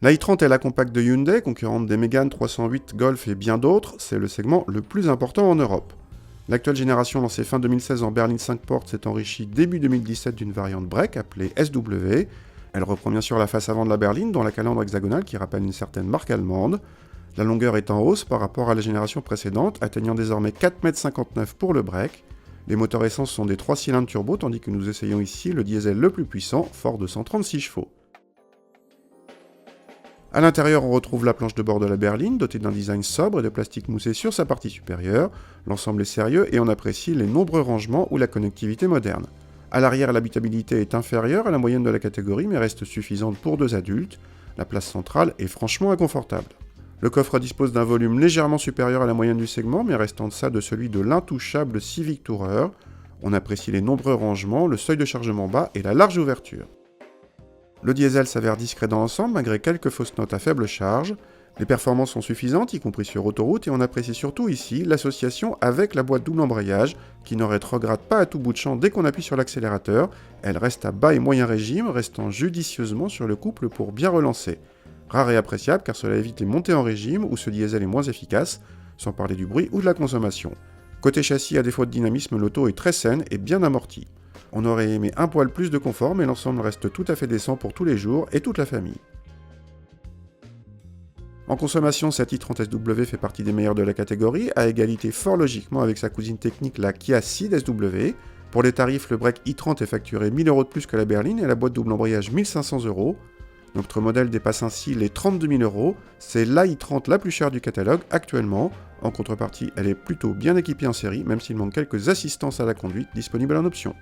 La i30 est la compacte de Hyundai, concurrente des Mégane 308, Golf et bien d'autres, c'est le segment le plus important en Europe. L'actuelle génération lancée fin 2016 en berline 5 portes s'est enrichie début 2017 d'une variante break appelée SW. Elle reprend bien sûr la face avant de la berline, dont la calandre hexagonale qui rappelle une certaine marque allemande. La longueur est en hausse par rapport à la génération précédente, atteignant désormais 4,59 m pour le break. Les moteurs essence sont des 3 cylindres turbo, tandis que nous essayons ici le diesel le plus puissant, fort de 136 chevaux. A l'intérieur, on retrouve la planche de bord de la berline, dotée d'un design sobre et de plastique moussé sur sa partie supérieure. L'ensemble est sérieux et on apprécie les nombreux rangements ou la connectivité moderne. À l'arrière, l'habitabilité est inférieure à la moyenne de la catégorie, mais reste suffisante pour 2 adultes. La place centrale est franchement inconfortable. Le coffre dispose d'un volume légèrement supérieur à la moyenne du segment, mais reste en deçà de celui de l'intouchable Civic Tourer. On apprécie les nombreux rangements, le seuil de chargement bas et la large ouverture. Le diesel s'avère discret dans l'ensemble, malgré quelques fausses notes à faible charge. Les performances sont suffisantes, y compris sur autoroute, et on apprécie surtout ici l'association avec la boîte double embrayage, qui ne rétrograde pas à tout bout de champ dès qu'on appuie sur l'accélérateur. Elle reste à bas et moyen régime, restant judicieusement sur le couple pour bien relancer. Rare et appréciable car cela évite les montées en régime où ce diesel est moins efficace, sans parler du bruit ou de la consommation. Côté châssis, à défaut de dynamisme, l'auto est très saine et bien amortie. On aurait aimé un poil plus de confort, mais l'ensemble reste tout à fait décent pour tous les jours et toute la famille. En consommation, cette i30 SW fait partie des meilleures de la catégorie, à égalité fort logiquement avec sa cousine technique la Kia Ceed SW. Pour les tarifs, le break i30 est facturé 1000 € de plus que la berline et la boîte double embrayage 1500 €. Notre modèle dépasse ainsi les 32 000 €, c'est la i30 la plus chère du catalogue actuellement. En contrepartie, elle est plutôt bien équipée en série, même s'il manque quelques assistances à la conduite disponibles en option.